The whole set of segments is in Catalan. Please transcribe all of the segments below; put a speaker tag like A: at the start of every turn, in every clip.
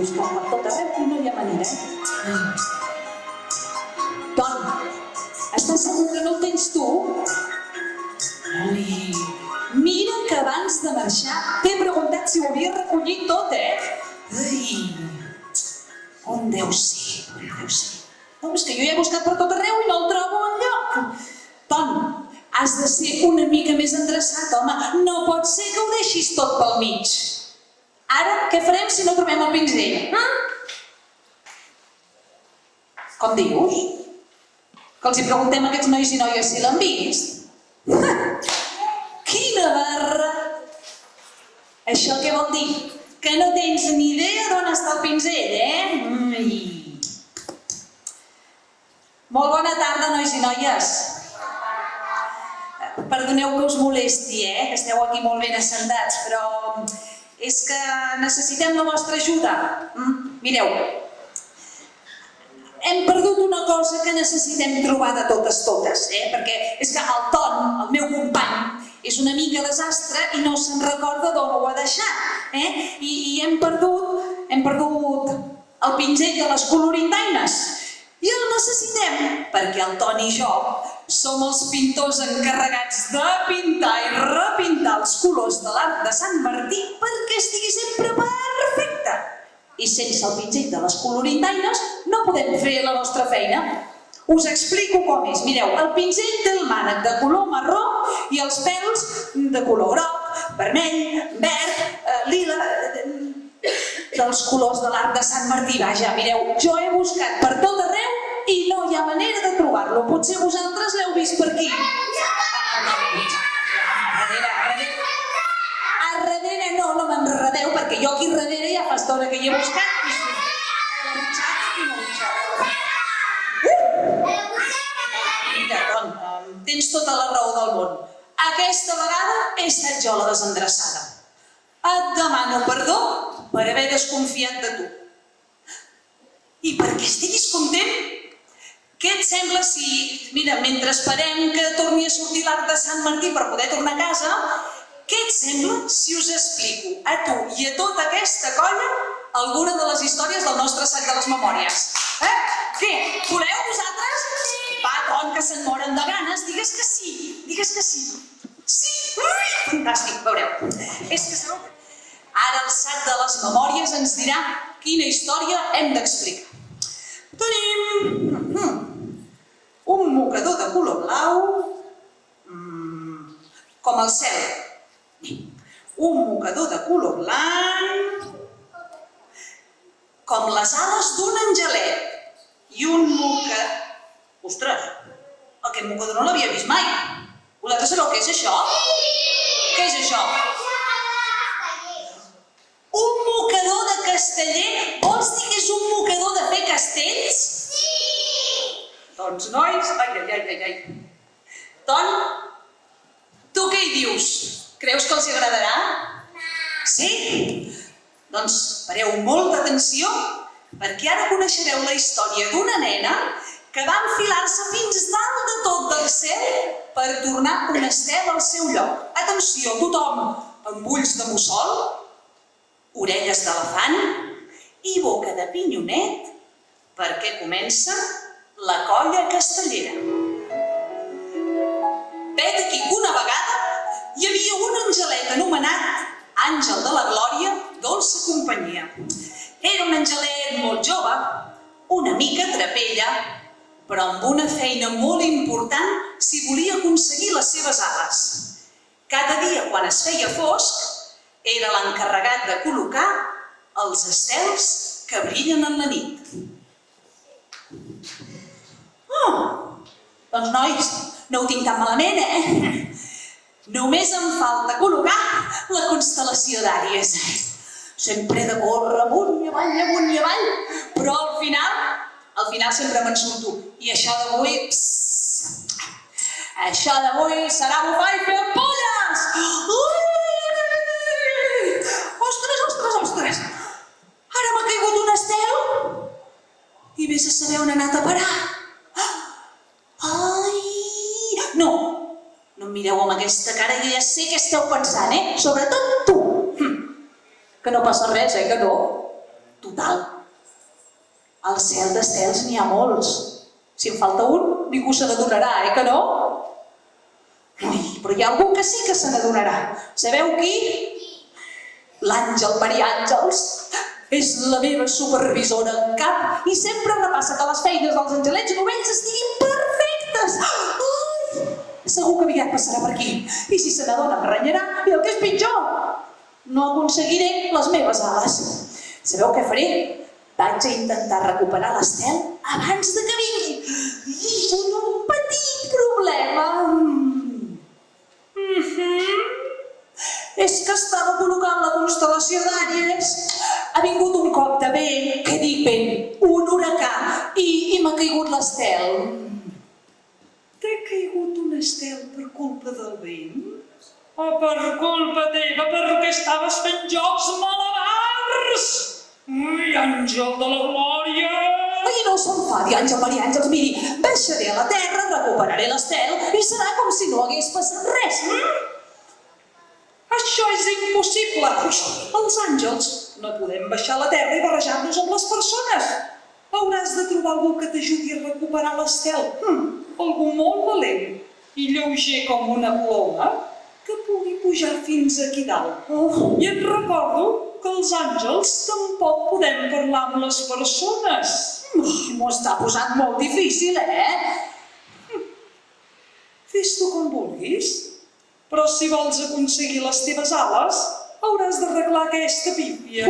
A: buscat per tot arreu i no hi ha manera. Ton, estàs segur que no ho tens tu? Ui, mira que abans de marxar t'he preguntat si ho havia recollit tot, Ui, on deu ser, on deu ser? No, és que jo ja he buscat per tot arreu i no el trobo enlloc. Ton, has de ser una mica més endreçat, home. No pot ser que ho deixis tot pel mig. Ara, què farem si no trobem el pinzell? Com dius? Que els hi preguntem a aquests nois i noies si l'han vist? Quina barra! Això què vol dir? Que no tens ni idea d'on està el pinzell, Molt bona tarda, nois i noies. Perdoneu que us molesti, que esteu aquí molt ben assentats, però és que necessitem la vostra ajuda. Mireu, hem perdut una cosa que necessitem trobar de totes, perquè és que el Ton, el meu company, és una mica desastre i no se'n recorda d'on ho ha deixat. I hem perdut el pinzell de les colorindaines. I el necessitem perquè el Ton i jo som els pintors encarregats de pintar i repintar els colors de l'Arc de Sant Martí perquè estigui sempre perfecte. I sense el pinzell de les colorindaines no podem fer la nostra feina. Us explico com és. Mireu, el pinzell té el mànec de color marró i els pèls de color groc, vermell, verd, lila, dels colors de l'Arc de Sant Martí. Vaja, mireu, jo he buscat per tot arreu i no hi ha manera de trobar-lo. Potser vosaltres l'heu vist per aquí. A darrere no m'enredeu, perquè jo aquí darrere ja fa estona que hi he buscat. Mira, Ton, tens tota la raó del món. Aquesta vegada he estat jo la desendreçada. Et demano perdó per haver desconfiat de tu. I perquè estiguis content, què et sembla si, mira, mentre esperem que torni a sortir l'Arc de Sant Martí per poder tornar a casa, què et sembla si us explico a tu i a tota aquesta colla alguna de les històries del nostre sac de les memòries? Què? Voleu vosaltres? Va, Ton, que se'n moren de ganes. Digues que sí, digues que sí. Sí? Ui, fantàstic, veureu. És que sabeu? Ara el sac de les memòries ens dirà quina història hem d'explicar. Tenim un mocador de color blau, com el cel. Un mocador de color blanc, com les ales d'un angelet. I un mocador... Ostres, aquest mocador no l'havia vist mai. Vosaltres sabeu què és això? Què és això? Un mocador de casteller? Vols dir que és un mocador de fer castells? Sí! Doncs, nois... Ai. Ton, tu què hi dius? Creus que els agradarà? Sí? Doncs fareu molta atenció, perquè ara coneixereu la història d'una nena que va enfilar-se fins dalt de tot del cel per tornar un estel al seu lloc. Atenció, tothom amb ulls de mussol, orelles d'elefant i boca de pinyonet, perquè comença la colla castellera. Vet aquí que una vegada hi havia un angelet anomenat Àngel de la Glòria, dolça companyia. Era un angelet molt jove, una mica trapella, però amb una feina molt important si volia aconseguir les seves ales. Cada dia, quan es feia fosc, era l'encarregat de col·locar els estels que brillen en la nit. Doncs, nois, no ho tinc tan malament, Només em falta col·locar la constel·lació d'Àries. Sempre he de córrer amunt i avall, però al final sempre me'n surto. I això d'avui serà bufar i fer ampolles! Ostres! Ara m'ha caigut un estel i vés a saber on ha anat a parar. No em mireu amb aquesta cara que ja sé què esteu pensant, sobretot tu. Que no passa res, que no? Total. Al cel d'estels n'hi ha molts. Si en falta un, ningú se n'adonarà, que no? Ui, però hi ha algú que sí que se n'adonarà. Sabeu qui? L'Àngel Maria Àngels. És la meva supervisora en cap i sempre repassa que les feines dels angelets novells estiguin perfectes. Ai, segur que aviat passarà per aquí. I si se n'adona em renyarà i el que és pitjor, no aconseguiré les meves ales. Sabeu què faré? Vaig a intentar recuperar l'Estel abans de que vingui. I tinc un petit problema. És que estava col·locant la constel·lació d'Àries. Ha vingut un cop de vent, què dic vent? Un huracà. I m'ha caigut l'Estel.
B: T'ha caigut un estel per culpa del vent? O per culpa teva perquè estaves fent jocs malabars? Ui, àngel de la glòria!
A: Ai, no s'enfadi, Àngel Maria Àngels, miri, baixaré a la terra, recuperaré l'Estel i serà com si no hagués passat res.
B: Això és impossible! Els àngels no podem baixar a la terra i barrejar-nos amb les persones. Hauràs de trobar algú que t'ajudi a recuperar l'Estel. Algú molt valent i lleuger com una coloma que pugui pujar fins aquí dalt. I et recordo que els àngels tampoc podem parlar amb les persones.
A: M'ho està posant molt difícil,
B: Fes-t'ho com vulguis, però si vols aconseguir les teves ales, hauràs d'arreglar aquesta pífia.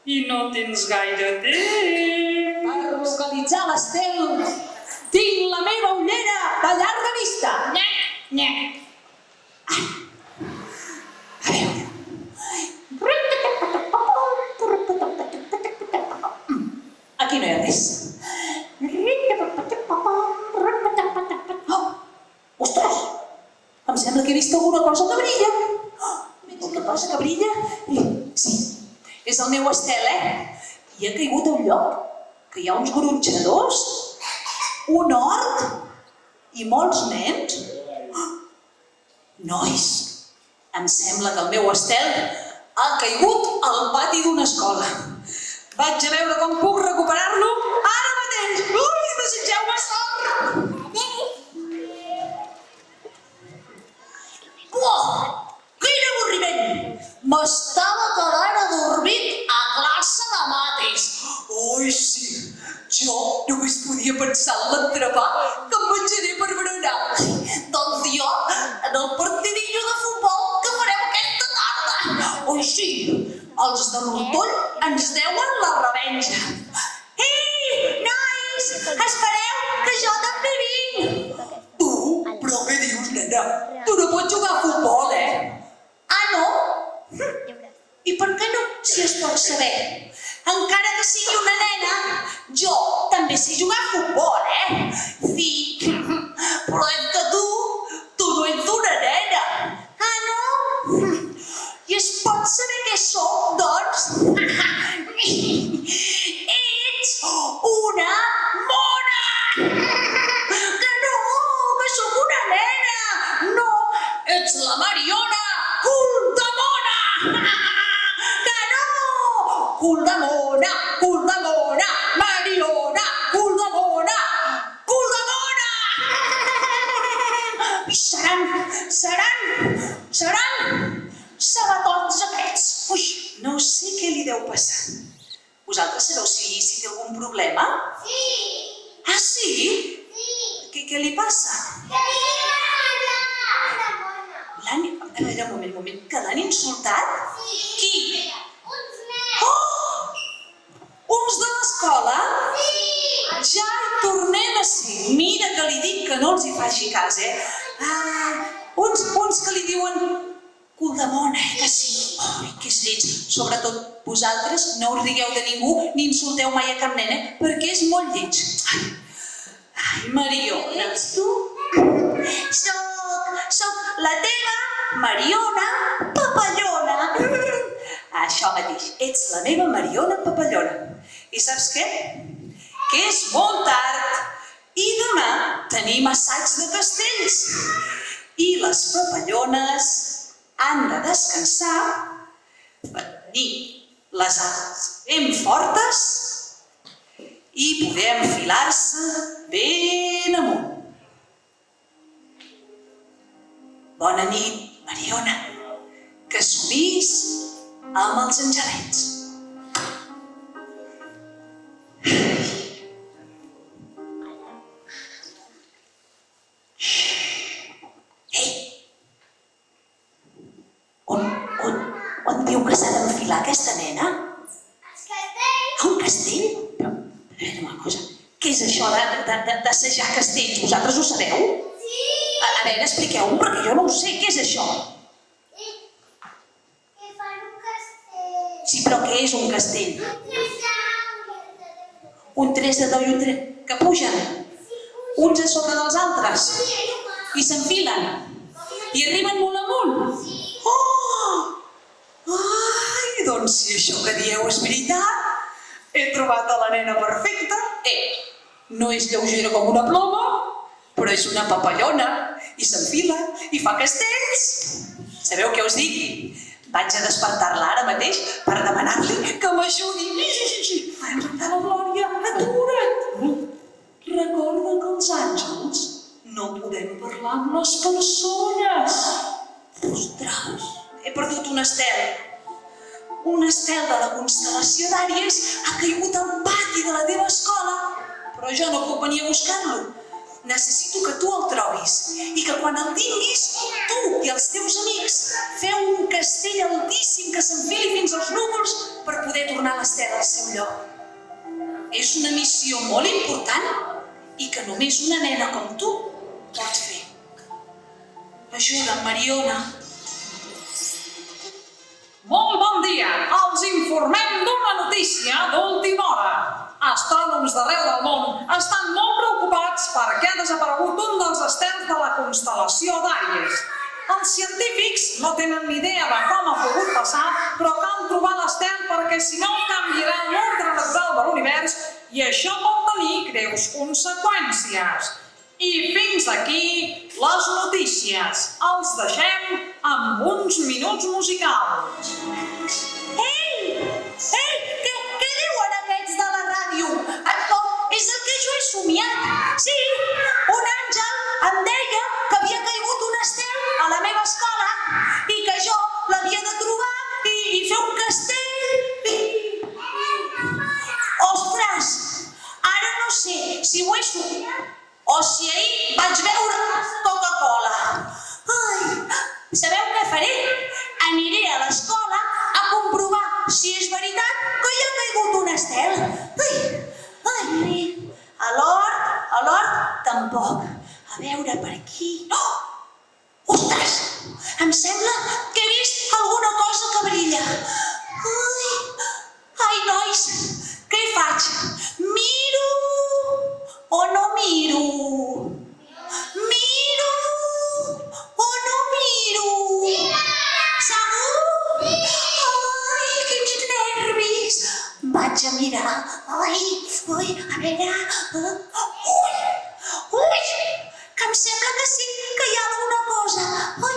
B: I no tens gaire temps.
A: Per localitzar l'Estel tinc la meva ullera de llarga vista. A veure. Aquí no hi ha res. Oh, ostres! Em sembla que he vist alguna cosa que brilla. Alguna cosa que brilla? Sí, és el meu Estel, I ha caigut a un lloc que hi ha uns gronxadors, un hort i molts nens. Nois, em sembla que el meu Estel ha caigut al pati d'una escola. Vaig a veure com puc recuperar-lo ara mateix. Ui, desitgeu-me sort! Quin avorriment! M'estava quedant adormit a classe de mates. Ui, sí, jo només podia pensar en l'entrepà que em menjaré per berenar. Doncs jo, en el partidillo de futbol que farem aquesta tarda. Ui, sí, els de l'Hortoll ens deuen la revenja. Ei, nois, espereu, que jo també vinc. Tu? Però què dius, nena? Tu no pots jugar a futbol, Ah, no? I per què no, si es pot saber? Encara que sigui una nena, jo també sé jugar a futbol, Sí, però és que tu no ets una nena. Ah, no? I es pot saber què sóc, doncs? Ets una mona! Que no, que sóc una nena! No, ets la Mariona! Cul de mona! Que no! Cul de mona! Cul de mona! Mariona! Cul de mona! Cul de mona! I seran sabatons aquests. Ui, no sé què li deu passar. Vosaltres sabeu si té algun problema?
C: Sí!
A: Ah, sí?
C: Sí!
A: Què li passa?
C: Que li agrada una mona!
A: A veure, un moment, que l'han insultat?
C: Sí!
A: Qui?
C: Uns nens!
A: Oh! Uns de l'escola?
C: Sí!
A: Ja hi tornem a ser. Mira que li dic que no els hi faci cas, Uns que li diuen cul de mona, que sí. Ai, que és lleig. Sobretot, vosaltres no us rigueu de ningú ni insulteu mai a cap nena, perquè és molt lleig. Ai, Mariona.
C: Ets tu?
A: Soc la teva Mariona Papallona. Això mateix, ets la meva Mariona Papallona. I saps què? Que és molt tard i demà tenim assaig de castells. I les papallones han de descansar per dir les ales ben fortes i poder enfilar-se ben amunt. Bona nit, Mariona, que somnis amb els angelets. On diu que s'ha d'enfilar aquesta nena?
C: Els castells.
A: A un castell? Però, a veure una cosa, què és això d'assajar castells? Vosaltres ho sabeu?
C: Sí.
A: A veure, expliqueu-ho, perquè jo no ho sé. Què és això?
C: Que fan un castell.
A: Sí, però què és un castell?
C: Un
A: Un tres de doi i un tres... que pugen uns a sota dels altres i s'enfilen i arriben molt amunt. Oh! Ai, doncs si això que dieu és veritat, he trobat a la nena perfecta. No és lleugera com una ploma, però és una papallona i s'enfila i fa castells. Sabeu què us dic? Vaig a despertar-la ara mateix per demanar-li que m'ajudi.
B: La Glòria, atura't! Recorda que els àngels no podem parlar amb les persones.
A: Ostres, he perdut un estel. Un estel de la constel·lació d'Àries ha caigut al pati de la teva escola, però jo no puc venir a buscar-lo. Necessito que tu el trobis i que quan el tinguis, tu i els teus amics feu un castell altíssim que s'enfili fins als núvols per poder tornar l'estel al seu lloc. És una missió molt important i que només una nena com tu pot fer. Ajuda'm, Mariona.
B: Molt bon dia! Els informem d'una notícia d'última hora. Astrònoms d'arreu del món estan molt preocupats perquè ha desaparegut un dels estels de la constel·lació d'Àries. Els científics no tenen ni idea de com ha pogut passar, però cal trobar l'estel perquè si no canviarà l'ordre natural de l'univers i això pot tenir greus conseqüències. I fins aquí les notícies. Els deixem amb uns minuts musicals.
A: Ei! Què diuen aquests de la ràdio? Això és el que jo he somiat. Sí, un àngel em deia que havia caigut un estel a la meva escola i que jo l'havia de trobar i fer un castell. Ostres, ara no sé si ho he somiat o si ahir vaig veure Coca-Cola. Ai, sabeu què faré? Aniré a l'escola a comprovar si és veritat que hi ha caigut un estel. Ai, a l'hort tampoc. A veure per aquí. Oh! Ostres! Em sembla que he vist alguna cosa que brilla. Ai, nois, què hi faig? Miro o no miro? Miro o no miro? Segur? Ai, quins nervis! Vaig a mirar. Ai, a veure... Ui, que em sembla que sí, que hi ha alguna cosa. Ai.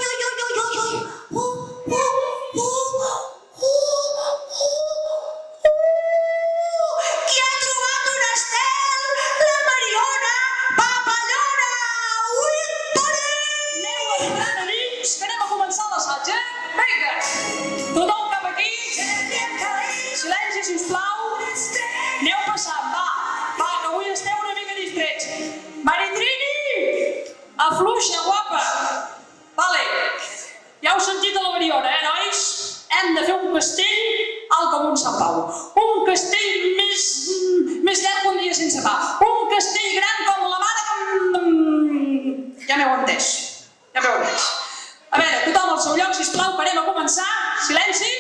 A: Qui ha trobat un estel? La Mariona Papallona! Ui,
B: Aneu entrant a dins, que anem a començar l'assaig, Vinga! Tothom cap aquí. Silenci, sisplau. Aneu passant, va, que avui esteu una mica distrets. Maritrini! Afluixa, guapa! Vale, ja heu sentit a la Mariona, nois? Hem de fer un castell alt com un Sant Pau. Un castell més llarg que un dia sense pa. Un castell gran com la mare que... Ja m'heu entès. A veure, tothom al seu lloc, sisplau, parem a començar. Silenci,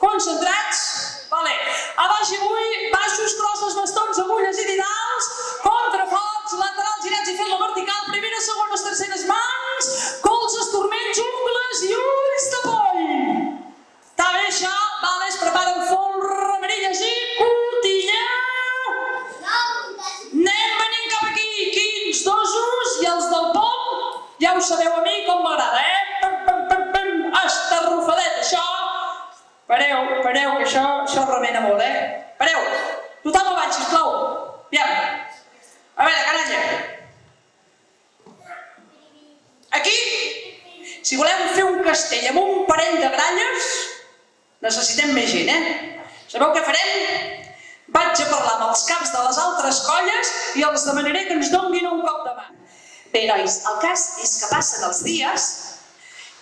B: concentrats. Vale, a baix i avui, baixos, crosses, bastons, agulles i didals, contraforts, laterals, girats i fent la vertical, primeres, segones, terceres mans, colzes, turmells, ungles i ulls de poll. Està bé això? Vale, es preparen folre, manilles i cotilletes.
A: castell amb un parell de gralles, necessitem més gent, Sabeu què farem? Vaig a parlar amb els caps de les altres colles i els demanaré que ens donguin un cop de mà. Bé, nois, el cas és que passen els dies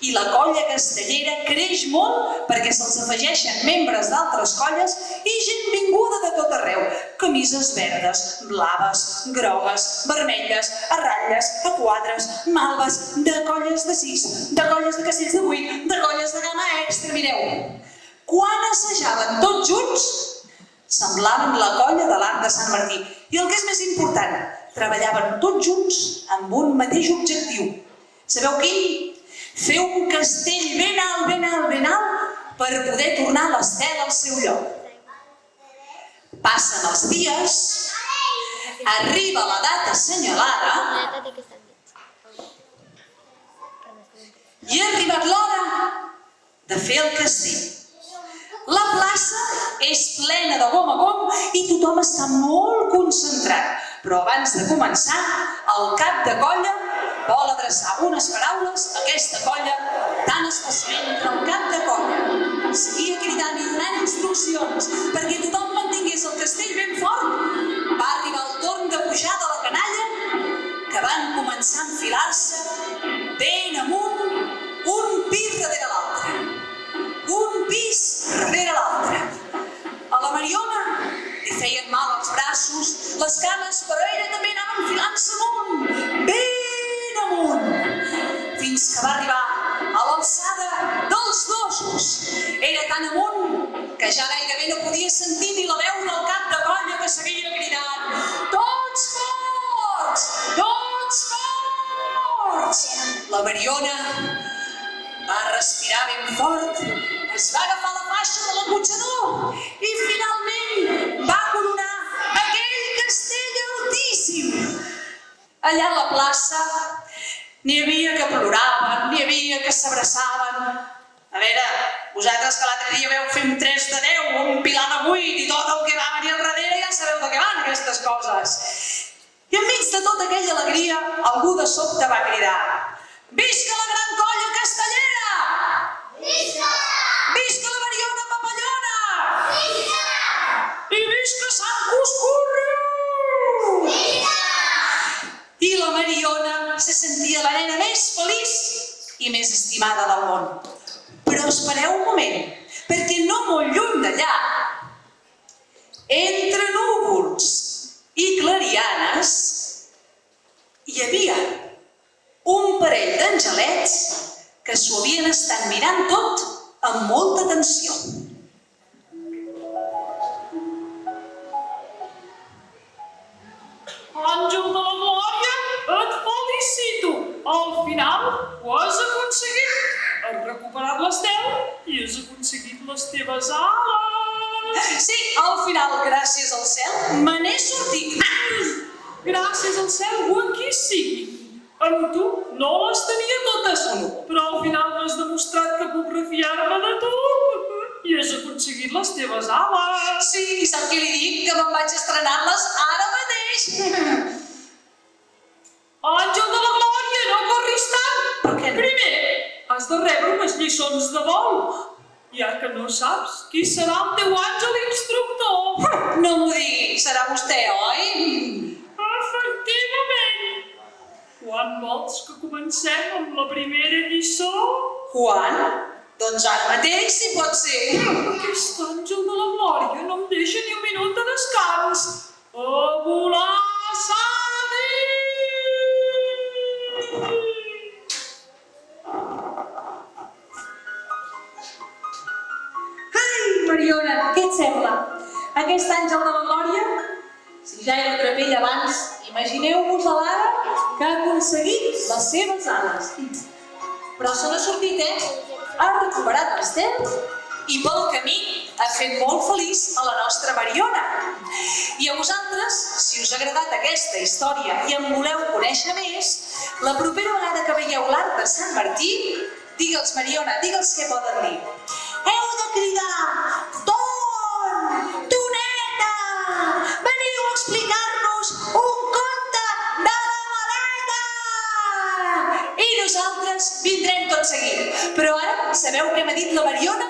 A: i la colla castellera creix molt perquè se'ls afegeixen membres d'altres colles i gent vinguda de tot arreu. Camises verdes, blaves, grogues, vermelles, a ratlles, a quadres, malves, de colles de 6, de colles de castells de 8, de colles de gamma extra, mireu. Quan assajaven tots junts, semblaven la colla de l'Arc de Sant Martí. I el que és més important, treballaven tots junts amb un mateix objectiu. Sabeu quin? Fer un castell ben alt, ben alt, ben alt per poder tornar l'Estel al seu lloc. Passen els dies, arriba la data assenyalada i ha arribat l'hora de fer el castell. La plaça és plena de gom a gom i tothom està molt concentrat. Però abans de començar, el cap de colla vol adreçar unes paraules a aquesta colla tan especialment entre el cap de colla. Seguia cridant i donant instruccions perquè tothom mantingués el castell ben fort. Va arribar el torn de pujar de la canalla que van començar a enfilar-se ben amunt, un pis darrere l'altre. Un pis darrere l'altre. A la Mariona li feien mal els braços, les cames, però ella també anava enfilant-se amunt, ben amunt, fins que va arribar a l'alçada dels dosos. Era tan amunt que ja gairebé no podia sentir ni la veu del cap de colla que seguia cridant: tots forts! Tots forts! La Mariona va respirar ben fort, es va agafar la faixa de l'acotxador i finalment va coronar aquell castell altíssim. Allà a la plaça n'hi havia que ploraven, n'hi havia que s'abraçaven. A veure, vosaltres que l'altre dia veu fer un 3 de 10, un pilar de 8 i tot el que va venir al darrere ja sabeu de què van aquestes coses. I enmig de tota aquella alegria, algú de sobte va cridar: visca la gran colla castellera!
C: Visca!
A: Visca la Mariona Papallona!
C: Visca!
A: I visca Sant Cuscurru!
C: Visca!
A: I la Mariona se sentia la nena més feliç i més estimada del món. Però espereu un moment, perquè no molt lluny d'allà, entre núvols i clarianes, hi havia un parell d'angelets que s'ho havien estat mirant tot amb molta atenció.
B: Àngel de la Glòria, et felicito! Al final ho has aconseguit! Has recuperat l'Estel i has aconseguit les teves ales!
A: Sí, al final, gràcies al cel, me n'he sortit.
B: Gràcies al cel o a qui sigui. Amb tu no les tenia totes, però al final m'has demostrat que puc refiar-me de tu i has aconseguit les teves ales.
A: Sí, i sap què li dic? Que me'n vaig estrenar-les ara mateix.
B: Àngel de la Glòria, no corris tant!
A: Per què no?
B: Primer, has de rebre unes lliçons de vol, ja que no saps qui serà el teu àngel instructor.
A: No m'ho digui, serà vostè, oi?
B: Efectivament! Quan vols que comencem amb la primera lliçó?
A: Quan? Doncs ara mateix, si pot ser.
B: Aquest àngel de la Glòria no em deixa ni un minut de descans. A volar, Sadi!
A: Ai, Mariona, què et sembla? Aquest àngel de la Glòria? Si ja era trapell abans, imagineu-vos a l'ara que ha aconseguit les seves ales. Però se n'ha sortit, Ha recuperat l'Estel i pel camí ha fet molt feliç a la nostra Mariona. I a vosaltres, si us ha agradat aquesta història i en voleu conèixer més, la propera vegada que veieu l'Arc de Sant Martí, digue'ls, Mariona, digue'ls què poden dir. Heu de cridar: Ton! Toneta! Veniu a explicar-nos un conte de la Maleta! I nosaltres vindrem tot seguit. Però ara dit la Mariona